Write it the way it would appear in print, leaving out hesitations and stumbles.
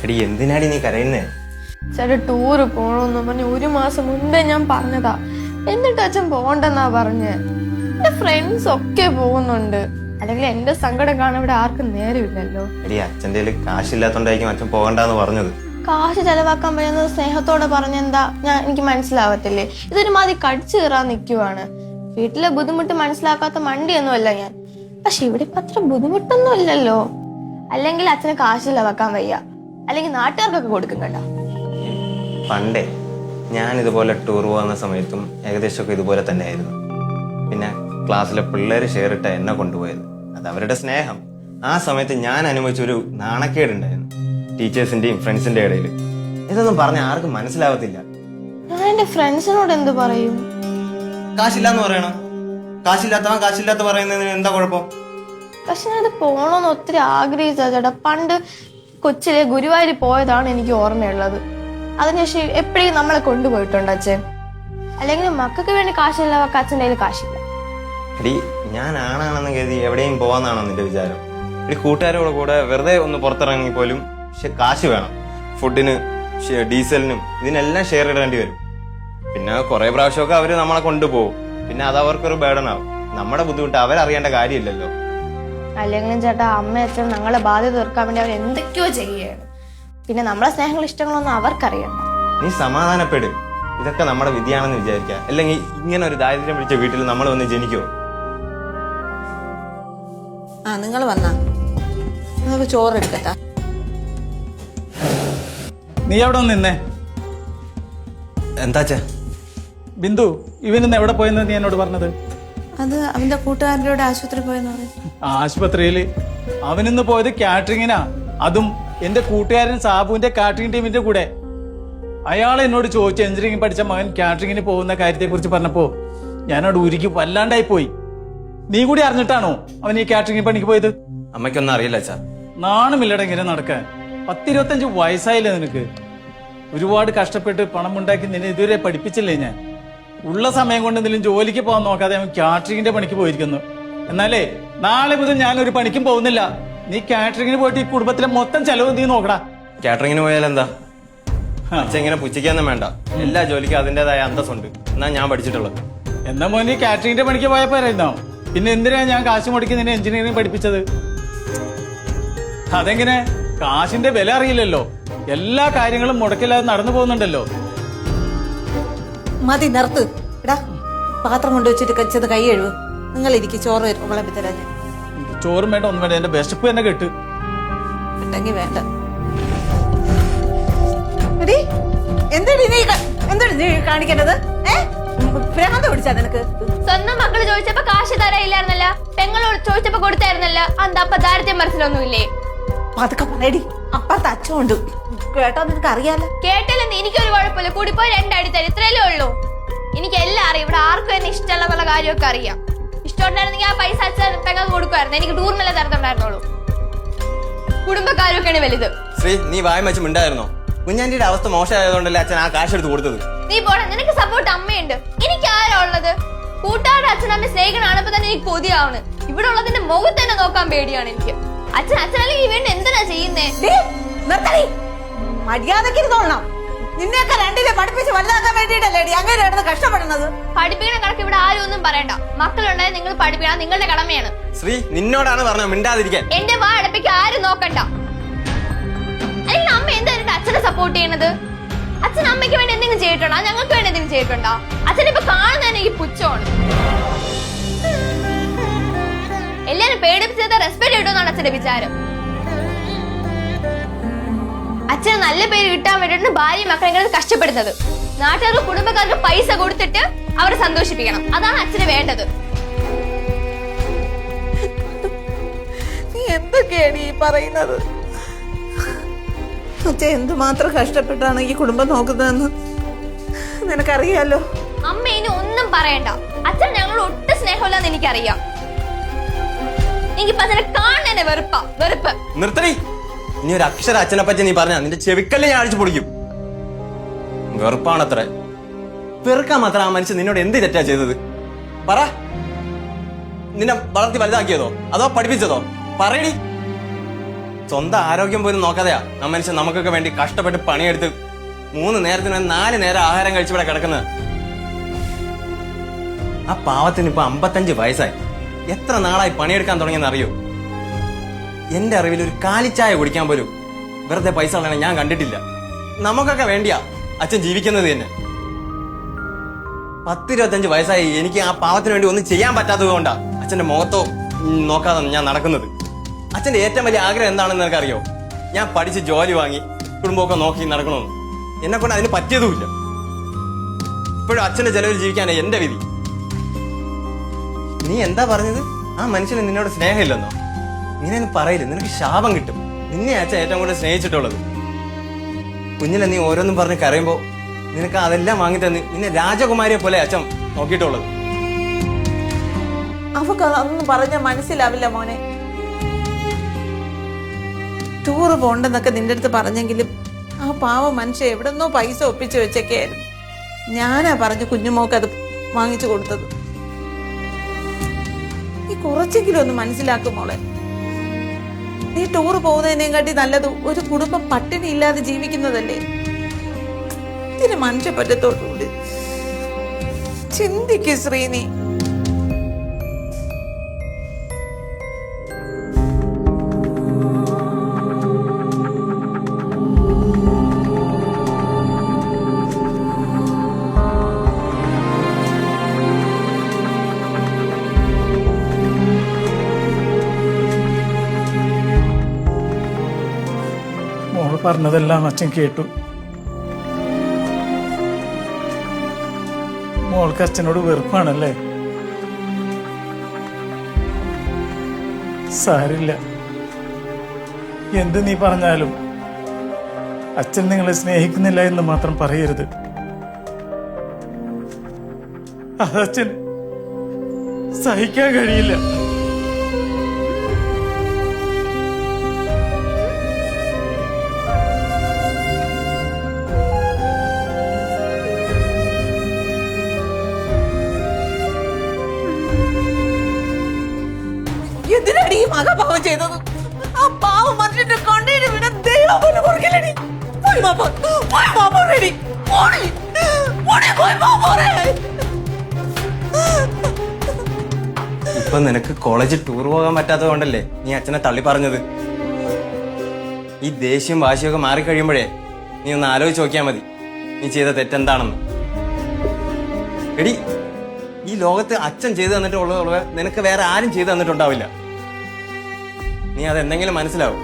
എടി എന്തിനാടി നീ കരയുന്നേ? ചേട്ടാ ടൂറ് പോണോന്ന് പറഞ്ഞ് 1 മാസം മുൻപേ ഞാൻ പറഞ്ഞതാ. എന്നിട്ട് അച്ഛൻ പോകണ്ടെന്നാ പറഞ്ഞ്. എന്റെ ഫ്രണ്ട്സ് ഒക്കെ പോകുന്നുണ്ട്. അല്ലെങ്കിൽ എന്റെ സങ്കടം കാണാൻ ഇവിടെ ആർക്കും നേരമില്ലല്ലോ. എടി അച്ഛൻ്റെ കാശില്ലാത്തോണ്ടായിരിക്കും അച്ഛൻ പോകണ്ടെന്ന് പറഞ്ഞത്. കാശ് ചെലവാക്കാൻ പറ്റുന്നത് സ്നേഹത്തോടെ പറഞ്ഞെന്താ എനിക്ക് മനസ്സിലാവത്തില്ലേ? ഇതൊരു മാതിരി കടിച്ചു കയറാൻ നിൽക്കുവാണ്. വീട്ടിലെ ബുദ്ധിമുട്ട് മനസ്സിലാക്കാത്ത മണ്ടിയൊന്നുമല്ല ഞാൻ. പക്ഷെ ഇവിടെ ഇപ്പൊ അത്ര ബുദ്ധിമുട്ടൊന്നും ഇല്ലല്ലോ. അല്ലെങ്കിൽ അച്ഛന് കാശ് ചെലവാക്കാൻ വയ്യ, അല്ലെങ്കിൽ നാട്ടുകാർക്കൊക്കെ കൊടുക്കും കേട്ടോ. പണ്ടേ ഞാൻ ഇതുപോലെ ടൂർ പോകുന്ന സമയത്തും ഏകദേശമൊക്കെ ഇതുപോലെ തന്നെ ആയിരുന്നു. പിന്നെ ക്ലാസ്സിലെ പിള്ളേര് ഷെയർ ഇട്ട എന്നെ കൊണ്ടുപോയത്. അത് അവരുടെ സ്നേഹം. ആ സമയത്ത് ഞാൻ അനുഭവിച്ചൊരു നാണക്കേടുണ്ടായിരുന്നു ടീച്ചേഴ്സിന്റെയും ഫ്രണ്ട്സിന്റെ ഇടയിൽ. ഇതൊന്നും പറഞ്ഞ ആർക്കും മനസ്സിലാവത്തില്ല. ഞാൻ എന്റെ ഫ്രണ്ട്സിനോട് എന്ത് പറയും? കാശില്ലാന്ന് പറയണം. കാശില്ലാത്തവൻ കാശില്ലാത്ത പറയുന്നതിന് എന്താ കുഴപ്പം? പക്ഷെ ഞാൻ അത് പോണോന്ന് ഒത്തിരി ആഗ്രഹിച്ചാ ചേട്ടാ. പണ്ട് കൊച്ചിലെ ഗുരുവായൂർ പോയതാണ് എനിക്ക് ഓർമ്മയുള്ളത്. അതിനുശേഷം എപ്പോഴും നമ്മളെ കൊണ്ടുപോയിട്ടുണ്ട് അച്ഛൻ. അല്ലെങ്കിൽ മക്കൾക്ക് വേണ്ടി കാശില്ല, അച്ഛൻ്റെ കയ്യിൽ കാശില്ല. എടി ഞാൻ ആണാണെന്ന് കരുതി എവിടെയും പോവാന്നാണോ നിന്റെ വിചാരം? എടി കൂട്ടുകാരോട് കൂടെ വെറുതെ ഒന്ന് പുറത്തിറങ്ങി പോലും കാശ് വേണം. ഫുഡിന്, ഡീസലിനും ഇതിനെല്ലാം ഷെയർ ഇടേണ്ടി വരും. പിന്നെ കുറെ പ്രാവശ്യമൊക്കെ അവര് നമ്മളെ കൊണ്ടുപോകും. പിന്നെ അത് അവർക്കൊരു ബേഡനാവും. നമ്മുടെ ബുദ്ധിമുട്ട് അവരറിയേണ്ട കാര്യമില്ലല്ലോ. അല്ലെങ്കിലും ചേട്ടാ അമ്മ അച്ഛൻ ഞങ്ങളെ ബാധ്യത തീർക്കാൻ വേണ്ടി അവർ എന്തൊക്കെയോ ചെയ്യുകയാണ്. പിന്നെ നമ്മളെ സ്നേഹങ്ങളും ഇഷ്ടങ്ങളൊന്നും അവർക്കറിയണ്ട. നീ സമാധാനപ്പെട്. ഇതൊക്കെ നമ്മുടെ വിധിയാണെന്ന് വിചാരിക്കുക. അല്ലെങ്കിൽ ഇങ്ങനെ ഒരു ദാരിദ്ര്യം പിടിച്ച വീട്ടിൽ നമ്മൾ വന്ന് ജനിക്കോ? നിങ്ങൾ വന്നാ നിങ്ങൾക്ക് ചോറെടുക്കട്ടാ. നീ എവിടെ നിന്നേ? എന്താ ബിന്ദു, ഇവനിന്ന് എവിടെ പോയെന്ന് നീ എന്നോട് പറഞ്ഞത്? അത് അവന്റെ കൂട്ടുകാരുടെ ആശുപത്രി പോയെന്ന് പറയും. ആശുപത്രിയില് അവനിന്ന് പോയത് കാറ്ററിങ്ങിനാ. അതും എന്റെ കൂട്ടുകാരൻ സാബുവിന്റെ കാറ്ററിംഗ് ടീമിന്റെ കൂടെ. അയാൾ എന്നോട് ചോദിച്ചു എഞ്ചിനീയറിംഗ് പഠിച്ച മകൻ കാറ്ററിങ്ങിന് പോകുന്ന കാര്യത്തെ കുറിച്ച് പറഞ്ഞപ്പോ ഞാനോട് ഉരുക്കി വല്ലാണ്ടായി പോയി. നീ കൂടി അറിഞ്ഞിട്ടാണോ അവൻ ഈ കാറ്ററിംഗ് പണിക്ക് പോയത്? അമ്മയ്ക്കൊന്നും അറിയില്ല അച്ഛാ. നാണമില്ലട ഇങ്ങനെ നടക്കാൻ. 10-25 വയസ്സായില്ലേ നിനക്ക്? ഒരുപാട് കഷ്ടപ്പെട്ട് പണം ഉണ്ടാക്കി നിന്നെ ഇതുവരെ പഠിപ്പിച്ചില്ലേ ഞാൻ? ഉള്ള സമയം കൊണ്ട് എന്തെങ്കിലും ജോലിക്ക് പോകാൻ നോക്കാതെ അവൻ കാറ്ററിംഗിന്റെ പണിക്ക് പോയിരിക്കുന്നു. എന്നാലേ നാളെ മുതൽ ഞാനൊരു പണിക്കും പോകുന്നില്ല. നീ കാറ്ററിംഗിന് പോയിട്ട് ഈ കുടുംബത്തിലെ മൊത്തം ചെലവ് നീ നോക്കടാ. കാറ്ററിംഗിന് പോയാൽ എന്താ? അച്ഛൻ ഇങ്ങനെ പുച്ഛിക്കാന്നും വേണ്ട. എല്ലാ ജോലിക്കും അതിന്റേതായ അന്തസ്സുണ്ട്. എന്നാ ഞാൻ പഠിച്ചിട്ടുള്ളത്. എന്നാ മോനെ കാറ്ററിംഗിന്റെ പണിക്ക് പോയപ്പോരായിരുന്നോ? പിന്നെ എന്തിനാ ഞാൻ കാശ് മുടക്കി നിന്നെ എഞ്ചിനീയറിംഗ് പഠിപ്പിച്ചത്? അതെങ്ങനെ? കാശിന്റെ വില അറിയില്ലല്ലോ. എല്ലാ കാര്യങ്ങളും മുടക്കില്ലാതെ നടന്നു പോകുന്നുണ്ടല്ലോ. മതി നിർത്ത്. എടാ പാത്രം കൊണ്ടുവച്ചിട്ട് കച്ചത് കൈ എഴുവ്. നിങ്ങൾ ഇരിക്കും, ചോറ് വിളമ്പിത്തരാ ഞാൻ. ചോറും വേണ്ട, ഒന്നും വേണ്ട. എന്റെ വിശപ്പ് തന്നെ കെട്ട് കിട്ടെങ്കിൽ വേണ്ട. എന്താണ് നീ കാണിക്കേണ്ടത്? ഭ്രാന്ത് പിടിച്ചാ നിനക്ക്? സ്വന്തം മക്കള് ചോദിച്ചപ്പോ കാശ് തരായില്ലായിരുന്നല്ല, പെങ്ങളോട് ചോദിച്ചപ്പോ കൊടുത്തായിരുന്നല്ല. എന്താ അപ്പൊ ദാരിദ്ര്യം മനസ്സിലൊന്നുമില്ലേ? പതുക്കെ പറയടി, അപ്പത്തെ അച്ഛനുണ്ട്. കേട്ടോ, നിനക്ക് അറിയാലോ. കേട്ടില്ലെന്ന് എനിക്കൊരു കുഴപ്പമില്ല. കൂടിപ്പോയി 2 അടി തരും, ഇത്രയല്ലേ ഉള്ളൂ. എനിക്ക് എല്ലാം അറിയാം. ഇവിടെ ആർക്കും എന്നെ ഇഷ്ടമുള്ള കാര്യമൊക്കെ അറിയാം. ഇഷ്ടമുണ്ടായിരുന്നെങ്കിൽ ആ പൈസ അച്ഛൻ പെങ്ങൾ കൊടുക്കുമായിരുന്നു. എനിക്ക് ടൂറിനെല്ലാം തരത്തുണ്ടായിരുന്നുള്ളൂ. കുടുംബക്കാരൊക്കെയാണ് വലുത്. ശ്രീ, നീ വായം വെച്ച് മിണ്ടായിരുന്നോ? കുഞ്ഞാന്റെ അവസ്ഥ മോശമായതുകൊണ്ടല്ലേ അച്ഛൻ ആ കാശ് എടുത്ത് കൊടുത്തത്. നീ പോടാ, നിനക്ക് സപ്പോർട്ട് അമ്മയുണ്ട്. എനിക്ക് ആരാ ഉള്ളത്? കൂട്ടുകാരുടെ അച്ഛനമ്മ സ്നേഹിക്കണാണപ്പോ തന്നെ എനിക്ക് കൊതിയാവണ്. ഇവിടെ ഉള്ളതിന്റെ മുഖത്ത് തന്നെ നോക്കാൻ പേടിയാണ് എനിക്ക്. അച്ഛനല്ലെങ്കിൽ വേണ്ടി എന്തിനാ ചെയ്യുന്നേ? മര്യാദക്ക് ഇരുന്നോളണം. നിന്നെയൊക്കെ രണ്ടിനെ പഠിപ്പിച്ച് വലുതാക്കാൻ വേണ്ടിയിട്ടല്ലേ അങ്ങനെ കഷ്ടപ്പെടുന്നത്? പഠിപ്പിക്കണ കണക്ക് ഇവിടെ ആരും ഒന്നും പറയണ്ട. മക്കളുണ്ടായാൽ നിങ്ങൾ പഠിപ്പിക്കണം, നിങ്ങളുടെ കടമയാണ്. ശ്രീ, നിന്നോടാണ് പറഞ്ഞത് മിണ്ടാതിരിക്കാൻ. എന്റെ വാ അടപ്പിക്കാൻ ആരും നോക്കണ്ട. അല്ലെങ്കിൽ അമ്മ എന്താ എന്റെ അച്ഛനെ സപ്പോർട്ട് ചെയ്യണത്? അച്ഛൻ അമ്മയ്ക്ക് വേണ്ടി എന്തെങ്കിലും ചെയ്തിട്ടുണ്ടോ? ഞങ്ങൾക്ക് വേണ്ടി എന്തെങ്കിലും ചെയ്തിട്ടുണ്ടോ? അച്ഛനിപ്പോ കാണുന്നതന്നെ എനിക്ക് പുച്ഛമാണ്. എല്ലാരും പേടിപ്പിച്ചത് റെസ്പെക്ട് കിട്ടുമെന്നാണ് അച്ഛന്റെ വിചാരം. അച്ഛന് നല്ല പേര് കിട്ടാൻ വേണ്ടിയിട്ട് ഭാര്യ മക്കളെ കഷ്ടപ്പെടുന്നത്. നാട്ടുകാർക്ക് കുടുംബക്കാർക്ക് പൈസ കൊടുത്തിട്ട് അവരെ സന്തോഷിപ്പിക്കണം. അതാണ് അച്ഛന് വേണ്ടത്. നീ എന്തൊക്കെയാണ് ഈ പറയുന്നത്? അച്ഛൻ എന്തുമാത്രം കഷ്ടപ്പെട്ടാണ് ഈ കുടുംബം നോക്കുന്നതെന്ന് നിനക്കറിയാലോ. അമ്മ ഇനി ഒന്നും പറയണ്ട. അച്ഛൻ ഞങ്ങളോട് ഒട്ടും സ്നേഹമില്ലെന്ന് എനിക്കറിയാം. എനിക്കിപ്പോ അച്ഛനെ കാണുന്നതിന്റെ വെറുപ്പ്. നിർത്തടി. ഇനി ഒരു അക്ഷര അച്ഛനെ പറ്റി നീ പറഞ്ഞ നിന്റെ ചെവിക്കല്ലേ ഞാൻ അടിച്ചു പൊടിക്കും. വെറുപ്പാണത്രേ. വെറുക്കാൻ മാത്രം ആ മനുഷ്യൻ നിന്നോട് എന്ത് തെറ്റാ ചെയ്തത്? പറ. നിന്നെ വളർത്തി വലുതാക്കിയതോ അതോ പഠിപ്പിച്ചതോ? പറയടി. സ്വന്തം ആരോഗ്യം പോലും നോക്കാതെയാ ആ മനുഷ്യൻ നമുക്കൊക്കെ വേണ്ടി കഷ്ടപ്പെട്ട് പണിയെടുത്ത് 3 നേരത്തിന് 4 നേരം ആഹാരം കഴിച്ചിവിടെ കിടക്കുന്നത്. ആ പാവത്തിന് ഇപ്പൊ 55 വയസ്സായി. എത്ര നാളായി പണിയെടുക്കാൻ തുടങ്ങിയെന്ന് അറിയോ? എന്റെ അറിവിൽ ഒരു കാലിച്ചായ കുടിക്കാൻ പോലും വെറുതെ പൈസ കളയണ ഞാൻ കണ്ടിട്ടില്ല. നമുക്കൊക്കെ വേണ്ടിയാ അച്ഛൻ ജീവിക്കുന്നത് തന്നെ. 10-25 വയസ്സായി. എനിക്ക് ആ പാവത്തിന് വേണ്ടി ഒന്നും ചെയ്യാൻ പറ്റാത്തത് കൊണ്ടാ അച്ഛന്റെ മുഖത്തോ നോക്കാതെ ഞാൻ നടക്കുന്നത്. അച്ഛന്റെ ഏറ്റവും വലിയ ആഗ്രഹം എന്താണെന്ന് നിനക്കറിയോ? ഞാൻ പഠിച്ച് ജോലി വാങ്ങി കുടുംബമൊക്കെ നോക്കി നടക്കണമെന്ന്. എന്നെ കൊണ്ട് അതിന് പറ്റിയതുമില്ല. ഇപ്പോഴും അച്ഛന്റെ ചെലവിൽ ജീവിക്കാനാണ് എന്റെ വിധി. നീ എന്താ പറഞ്ഞത്? ആ മനുഷ്യന് നിന്നോട് സ്നേഹമില്ലെന്നോ? ഇങ്ങനെയൊന്നും പറയില്ല, നിനക്ക് ശാപം കിട്ടും. നിന്നെ അച്ഛൻ ഏറ്റവും കൂടുതൽ സ്നേഹിച്ചിട്ടുള്ളത്. കുഞ്ഞിലെ നീ ഓരോന്നും പറഞ്ഞ് കരയുമ്പോ നിനക്ക് അതെല്ലാം വാങ്ങിത്തന്ന് നിന്നെ രാജകുമാരിയെ പോലെ അച്ഛൻ നോക്കിയിട്ടുള്ളത്. അവക്ക് അതൊന്നും പറഞ്ഞാൽ മനസ്സിലാവില്ല മോനെ. ടൂറ് പോണ്ടെന്നൊക്കെ നിന്റെ അടുത്ത് പറഞ്ഞെങ്കിലും ആ പാവ മനുഷ്യ എവിടെന്നോ പൈസ ഒപ്പിച്ചു വെച്ചൊക്കെയായിരുന്നു. ഞാനാ പറഞ്ഞു കുഞ്ഞുമോക്ക് അത് വാങ്ങിച്ചു കൊടുത്തത്. നീ കുറച്ചെങ്കിലും ഒന്ന് മനസ്സിലാക്കും മോളെ. നീ ടൂറ് പോകുന്നതിനേയും കാട്ടി നല്ലത് ഒരു കുടുംബം പട്ടിണി ഇല്ലാതെ ജീവിക്കുന്നതല്ലേ. ഇതിന് മനുഷ്യ പറ്റത്തോടുകൂടി ചിന്തിക്ക് ശ്രീനി. മോള് പറഞ്ഞതെല്ലാം അച്ഛൻ കേട്ടു. മോൾക്ക് അച്ഛനോട് വെറുപ്പാണല്ലേ? സാരില്ല, എന്ത് നീ പറഞ്ഞാലും അച്ഛൻ നിങ്ങളെ സ്നേഹിക്കുന്നില്ല എന്ന് മാത്രം പറയരുത്. അതച്ഛൻ സഹിക്കാൻ കഴിയില്ല. എന്തിനാണ് ഈ മഹാപാവം ചെയ്തത്? ആ പാവം മനുഷ്യന്റെ കണ്ണീര് വീണ ദൈവം പോലും കൊടുക്കില്ലടി. പോയി മാപ്പോ, പോയി മാപ്പോ റെഡി. പോയി, പോയി, പോയി മാപ്പോ റേ. ഇപ്പൊ നിനക്ക് കോളേജിൽ ടൂർ പോകാൻ പറ്റാത്തത് കൊണ്ടല്ലേ നീ അച്ഛനെ തള്ളി പറഞ്ഞത്. ഈ ദേഷ്യം വാശിയൊക്കെ മാറിക്കഴിയുമ്പോഴേ നീ ഒന്ന് ആലോചിച്ച് നോക്കിയാൽ മതി നീ ചെയ്ത തെറ്റെന്താണെന്ന്. എടി, ഈ ലോകത്ത് അച്ഛൻ ചെയ്തു തന്നിട്ടുള്ളത് നിനക്ക് വേറെ ആരും ചെയ്തു തന്നിട്ടുണ്ടാവില്ല. നീ അതെന്തെങ്കിലും മനസ്സിലാവും.